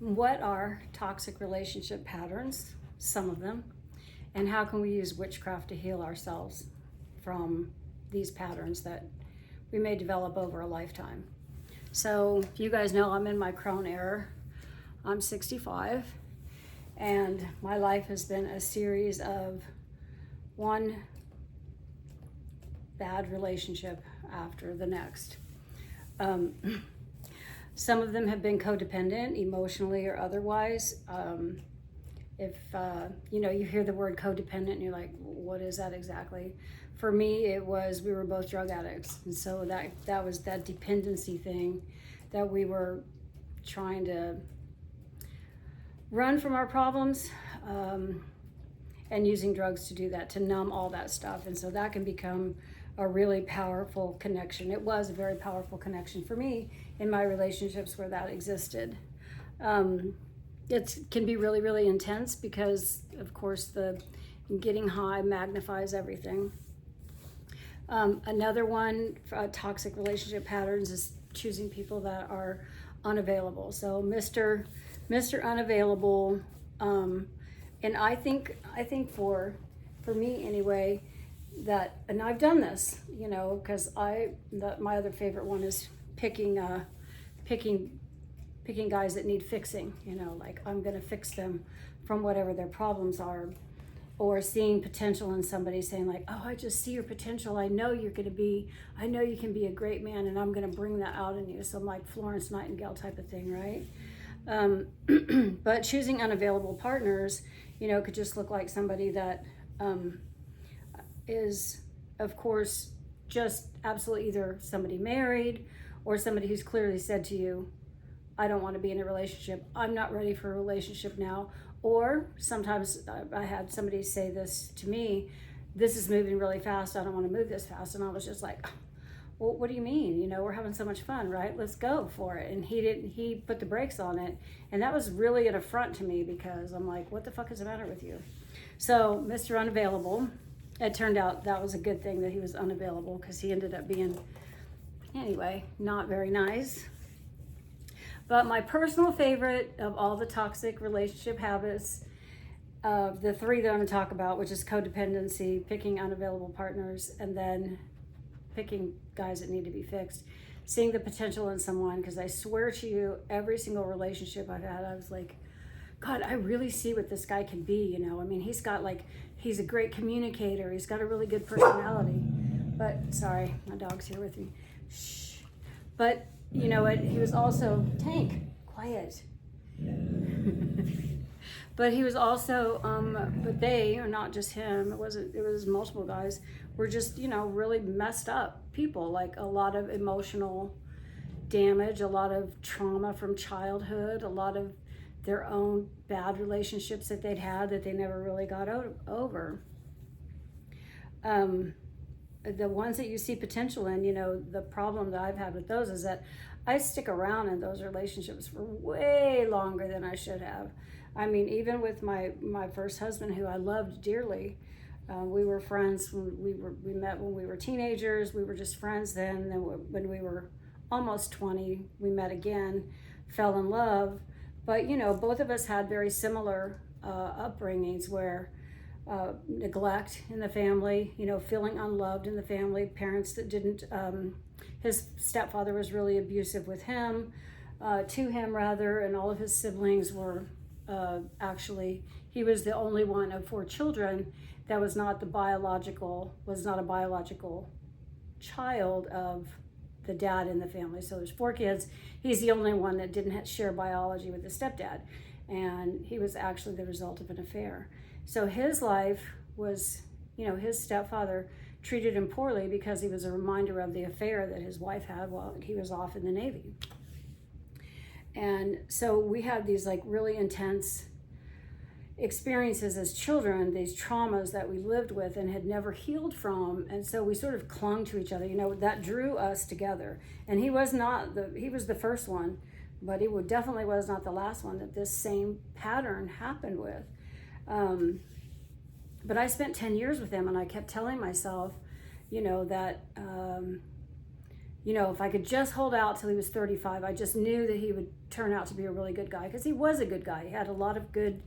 What are toxic relationship patterns? Some of them. And how can we use witchcraft to heal ourselves from these patterns that we may develop over a lifetime? So you guys know I'm in my crone era. I'm 65, and my life has been a series of one bad relationship after the next. Some of them have been codependent, emotionally or otherwise. If you hear the word codependent and you're like, what is that exactly? For me, it was we were both drug addicts, and so that was that dependency thing that we were trying to run from our problems, and using drugs to do that, to numb all that stuff. And so that can become a really powerful connection. It was a very powerful connection for me in my relationships where that existed. It can be really, really intense because, of course, the getting high magnifies everything. Another one, toxic relationship patterns, is choosing people that are unavailable. So Mr. Unavailable, and I think for me anyway, that, and I've done this, because my other favorite one is picking guys that need fixing, like I'm gonna fix them from whatever their problems are, or seeing potential in somebody, saying like, oh, I just see your potential, I know you can be a great man, and I'm gonna bring that out in you. So I'm like Florence Nightingale type of thing, right? But choosing unavailable partners, could just look like somebody that is, of course, just absolutely either somebody married or somebody who's clearly said to you, I don't want to be in a relationship, I'm not ready for a relationship now. Or sometimes I had somebody say this to me, this is moving really fast, I don't want to move this fast. And I was just like, well, what do you mean? We're having so much fun, right? Let's go for it. And he put the brakes on it. And that was really an affront to me, because I'm like, what the fuck is the matter with you? So Mr. Unavailable, it turned out that was a good thing that he was unavailable, because he ended up being, anyway, not very nice. But my personal favorite of all the toxic relationship habits, the three that I'm going to talk about, which is codependency, picking unavailable partners, and then picking guys that need to be fixed, seeing the potential in someone. Because I swear to you, every single relationship I've had, I was like, God, I really see what this guy can be. I mean, he's a great communicator, he's got a really good personality, but sorry, my dog's here with me. Shh. But you know what, he was also, Tank, quiet. But he was also, but they, or not just him, it was multiple guys, were just, really messed up people, like a lot of emotional damage, a lot of trauma from childhood, a lot of their own bad relationships that they'd had that they never really got over. The ones that you see potential in, the problem that I've had with those is that I stick around in those relationships for way longer than I should have. I mean, even with my first husband, who I loved dearly, we were friends. We met when we were teenagers. We were just friends then. Then when we were almost 20, we met again, fell in love. But, both of us had very similar upbringings, where neglect in the family, feeling unloved in the family, parents that didn't, his stepfather was really abusive with him, to him rather, and all of his siblings were actually, he was the only one of 4 children that was not a biological child of the dad in the family. So there's 4 kids. He's the only one that didn't share biology with his stepdad. And he was actually the result of an affair. So his life was, his stepfather treated him poorly because he was a reminder of the affair that his wife had while he was off in the Navy. And so we had these like really intense experiences as children, these traumas that we lived with and had never healed from. And so we sort of clung to each other, that drew us together. And he was the first one, but he definitely was not the last one that this same pattern happened with. But I spent 10 years with him, and I kept telling myself, that you know, if I could just hold out till he was 35, I just knew that he would turn out to be a really good guy, because he was a good guy. He had a lot of good,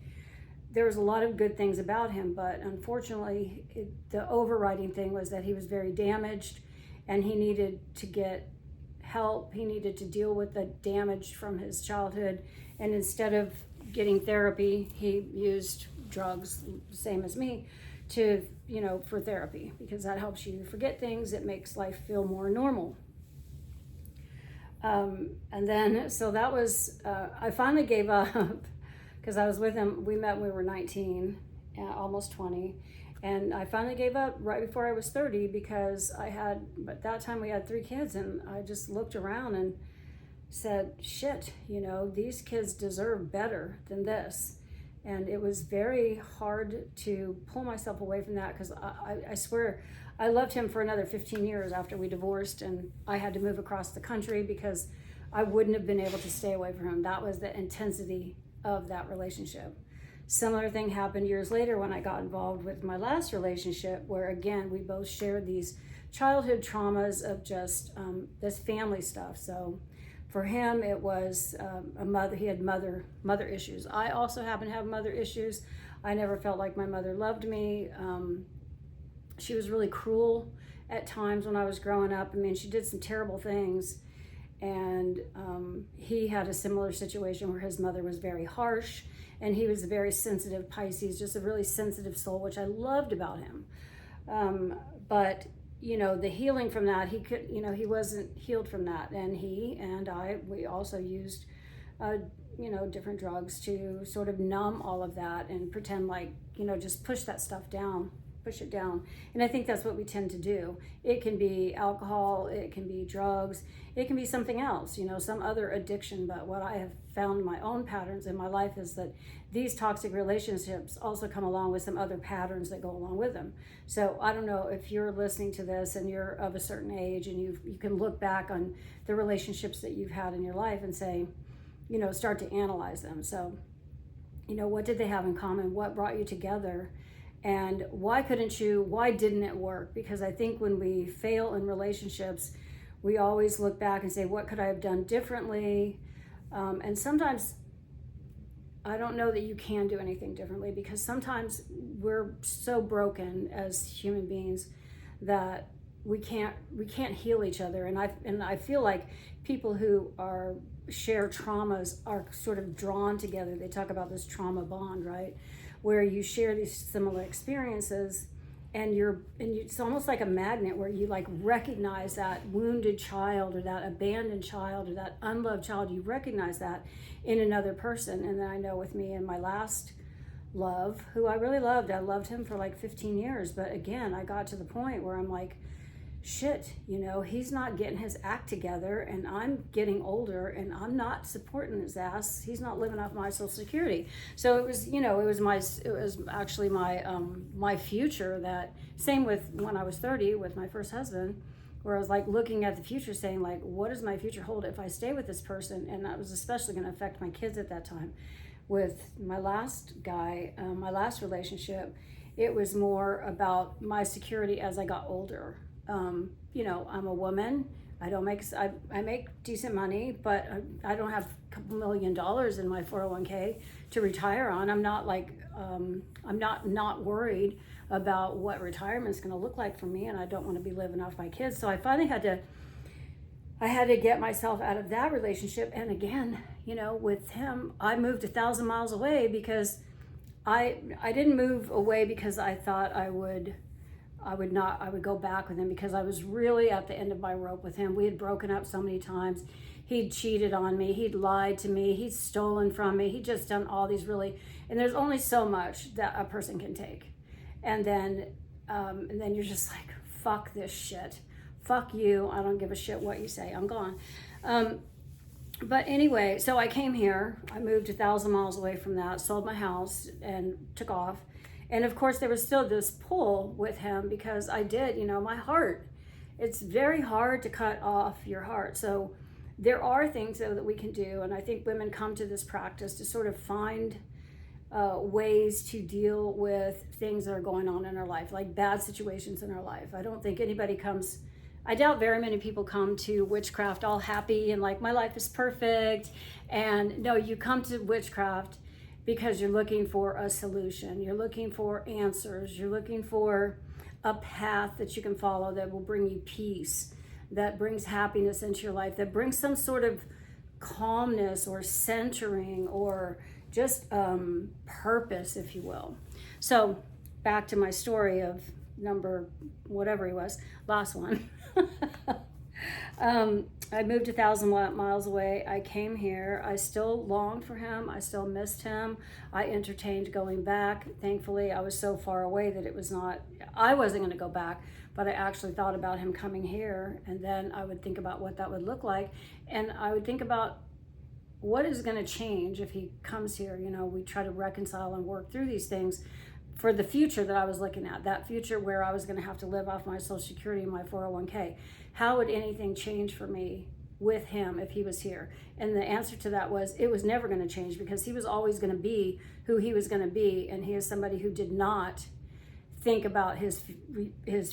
there was a lot of good things about him, but unfortunately, the overriding thing was that he was very damaged, and he needed to get help. He needed to deal with the damage from his childhood, and instead of getting therapy, he used drugs, same as me, to, you know, for therapy, because that helps you forget things. It makes life feel more normal. And then, so that was, I finally gave up, because I was with him. We met when we were 19, almost 20. And I finally gave up right before I was 30, because at that time we had 3 kids, and I just looked around and said, shit, you know, these kids deserve better than this. And it was very hard to pull myself away from that, because I swear, I loved him for another 15 years after we divorced, and I had to move across the country because I wouldn't have been able to stay away from him. That was the intensity of that relationship. Similar thing happened years later when I got involved with my last relationship, where again, we both shared these childhood traumas of just this family stuff. So for him, it was he had mother issues. I also happen to have mother issues. I never felt like my mother loved me. She was really cruel at times when I was growing up. I mean, she did some terrible things. And he had a similar situation where his mother was very harsh, and he was a very sensitive Pisces, just a really sensitive soul, which I loved about him. But, you know, the healing from that, he wasn't healed from that. And he and we also used, you know, different drugs to sort of numb all of that and pretend like, you know, just push that stuff down. Push it down. And I think that's what we tend to do. It can be alcohol, it can be drugs, it can be something else, you know, some other addiction. But what I have found in my own patterns in my life is that these toxic relationships also come along with some other patterns that go along with them. So I don't know if you're listening to this and you're of a certain age, and you can look back on the relationships that you've had in your life and say, you know, start to analyze them. So, you know, what did they have in common? What brought you together? And why didn't it work? Because I think when we fail in relationships, we always look back and say, what could I have done differently? And sometimes I don't know that you can do anything differently, because sometimes we're so broken as human beings that we can't heal each other. And I feel like people who share traumas are sort of drawn together. They talk about this trauma bond, right? Where you share these similar experiences, and it's almost like a magnet, where you like recognize that wounded child or that abandoned child or that unloved child. You recognize that in another person. And then I know with me and my last love, who I really loved, I loved him for like 15 years. But again, I got to the point where I'm like, shit, you know, he's not getting his act together, and I'm getting older, and I'm not supporting his ass. He's not living off my Social Security. So it was, you know, it was actually my future. That same with when I was 30 with my first husband, where I was like looking at the future, saying like, what does my future hold if I stay with this person? And that was especially going to affect my kids at that time. With my last guy, my last relationship, it was more about my security as I got older. You know, I'm a woman. I make decent money, but I don't have a couple $1 million in my 401k to retire on. I'm not like, I'm not worried about what retirement's going to look like for me, and I don't want to be living off my kids. So I finally had to get myself out of that relationship. And again, you know, with him, I moved 1,000 miles away, because I didn't move away because I thought I would go back with him, because I was really at the end of my rope with him. We had broken up so many times. He'd cheated on me. He'd lied to me. He'd stolen from me. He'd just done all these and there's only so much that a person can take. And then you're just like, fuck this shit. Fuck you. I don't give a shit what you say. I'm gone. But anyway, so I came here. I moved 1,000 miles away from that, sold my house, and took off. And of course, there was still this pull with him, because I did, you know, my heart. It's very hard to cut off your heart. So there are things, though, that we can do. And I think women come to this practice to sort of find ways to deal with things that are going on in our life, like bad situations in our life. I don't think anybody comes I doubt very many people come to witchcraft all happy and like, my life is perfect. And no, you come to witchcraft because you're looking for a solution. You're looking for answers. You're looking for a path that you can follow that will bring you peace, that brings happiness into your life, that brings some sort of calmness or centering or just purpose, if you will. So back to my story of number whatever he was, last one. I moved 1,000 miles away. I came here. I still longed for him. I still missed him. I entertained going back. Thankfully, I was so far away that I wasn't going to go back, but I actually thought about him coming here. And then I would think about what that would look like. And I would think about what is going to change if he comes here. You know, we try to reconcile and work through these things for the future that I was looking at, that future where I was going to have to live off my Social Security and my 401k. How would anything change for me with him if he was here? And the answer to that was, it was never going to change, because he was always going to be who he was going to be. And he is somebody who did not think about his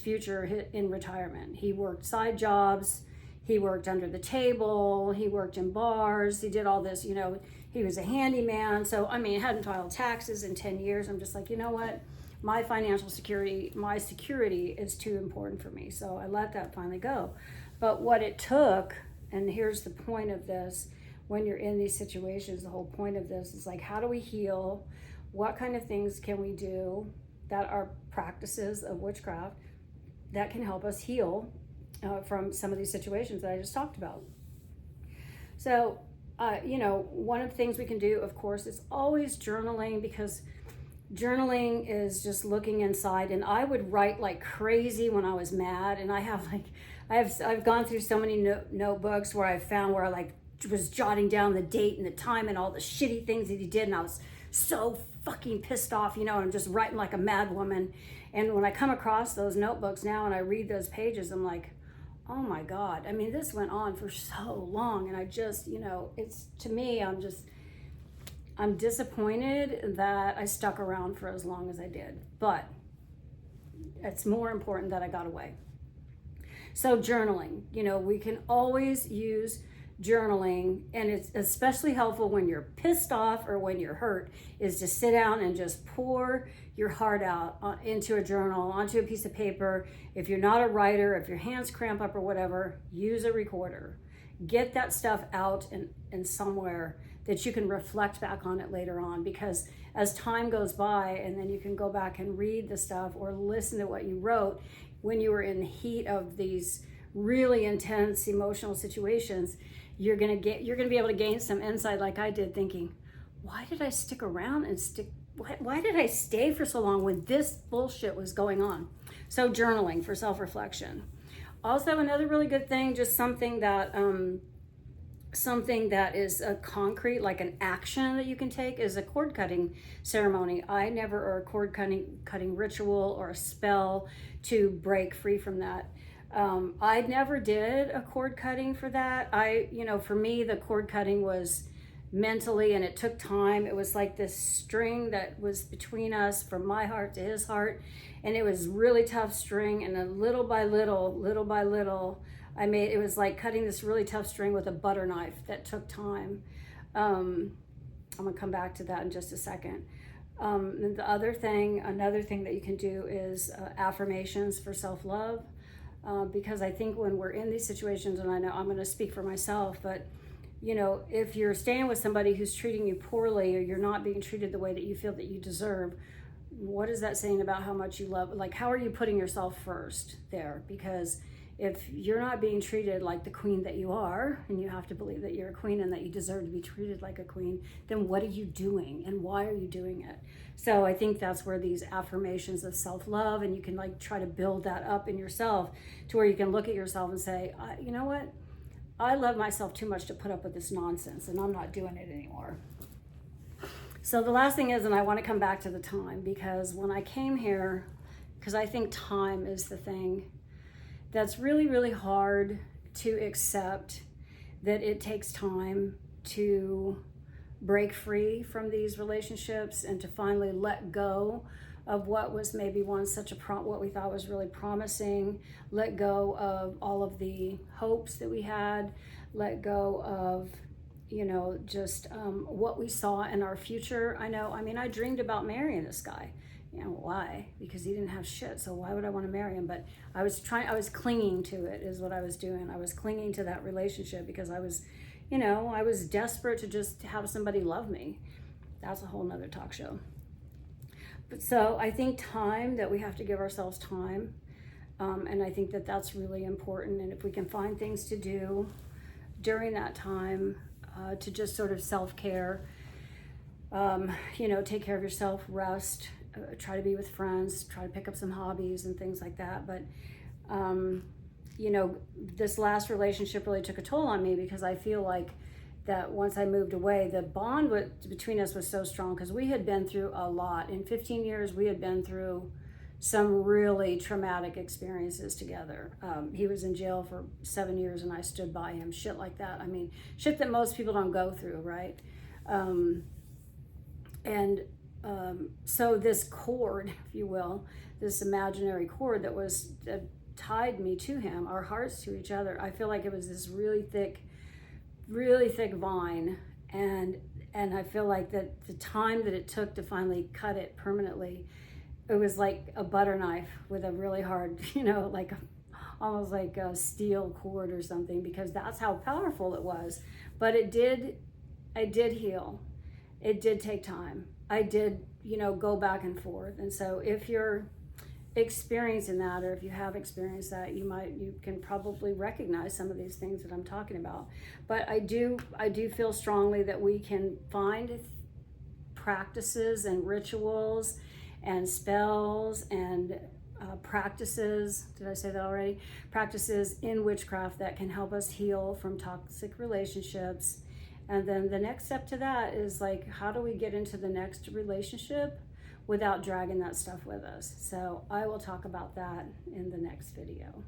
future in retirement. He worked side jobs. He worked under the table. He worked in bars. He did all this, you know, he was a handyman. So, I mean, hadn't filed taxes in 10 years. I'm just like, you know what? My financial security, my security is too important for me. So I let that finally go. But what it took, and here's the point of this, when you're in these situations, the whole point of this is like, how do we heal? What kind of things can we do that are practices of witchcraft that can help us heal from some of these situations that I just talked about? So, you know, one of the things we can do, of course, is always journaling, because journaling is just looking inside. And I would write like crazy when I was mad. And I've gone through so many notebooks where I found where I like was jotting down the date and the time and all the shitty things that he did. And I was so fucking pissed off, you know, and I'm just writing like a mad woman. And when I come across those notebooks now and I read those pages, I'm like, oh my God. I mean, this went on for so long. And I just, you know, it's, to me, I'm disappointed that I stuck around for as long as I did, but it's more important that I got away. So journaling, you know, we can always use journaling, and it's especially helpful when you're pissed off or when you're hurt, is to sit down and just pour your heart out into a journal, onto a piece of paper. If you're not a writer, if your hands cramp up or whatever, use a recorder. Get that stuff out in somewhere that you can reflect back on it later on, because as time goes by, and then you can go back and read the stuff or listen to what you wrote when you were in the heat of these really intense emotional situations, you're gonna be able to gain some insight like I did, thinking, why did I stick around and why did I stay for so long when this bullshit was going on? So journaling for self-reflection. Also, another really good thing, just something that is a concrete, like an action that you can take, is a cord cutting ceremony. or a cord cutting ritual or a spell to break free from that. I never did a cord cutting for that. For me, the cord cutting was mentally, and it took time. It was like this string that was between us, from my heart to his heart. And it was really tough string. And then little by little, it was like cutting this really tough string with a butter knife. That took time. I'm gonna come back to that in just a second. And another thing that you can do is affirmations for self-love. Because I think when we're in these situations, and I know I'm gonna speak for myself, but you know, if you're staying with somebody who's treating you poorly, or you're not being treated the way that you feel that you deserve, what is that saying about how much you love? Like, how are you putting yourself first there? Because if you're not being treated like the queen that you are, and you have to believe that you're a queen and that you deserve to be treated like a queen, then what are you doing and why are you doing it? So I think that's where these affirmations of self-love, and you can like try to build that up in yourself to where you can look at yourself and say, you know what? I love myself too much to put up with this nonsense, and I'm not doing it anymore. So the last thing is, and I want to come back to the time, because when I came here, because I think time is the thing that's really, really hard to accept, that it takes time to break free from these relationships and to finally let go of what was maybe once such a what we thought was really promising, let go of all of the hopes that we had, let go of, you know, just what we saw in our future. I dreamed about marrying this guy. You know, why? Because he didn't have shit, so why would I want to marry him? But I was clinging to it, is what I was doing. I was clinging to that relationship because I was, you know, I was desperate to just have somebody love me. That's a whole nother talk show. But so I think that we have to give ourselves time. And I think that that's really important. And if we can find things to do during that time, to just sort of self-care, you know, take care of yourself, rest, try to be with friends, try to pick up some hobbies and things like that. But, you know, this last relationship really took a toll on me because I feel like that once I moved away, the bond between us was so strong because we had been through a lot. In 15 years, we had been through some really traumatic experiences together. He was in jail for 7 years and I stood by him, shit like that. I mean, shit that most people don't go through, right? So this cord, if you will, this imaginary cord that tied me to him, our hearts to each other, I feel like it was this really thick vine. And I feel like that the time that it took to finally cut it permanently, it was like a butter knife with a really hard, you know, like almost like a steel cord or something, because that's how powerful it was. But I did heal. It did take time. I did, you know, go back and forth. And so if you're experiencing that, or if you have experienced that, you can probably recognize some of these things that I'm talking about. But I do feel strongly that we can find practices and rituals and spells and practices, did I say that already? Practices in witchcraft that can help us heal from toxic relationships. And then the next step to that is like, how do we get into the next relationship without dragging that stuff with us? So I will talk about that in the next video.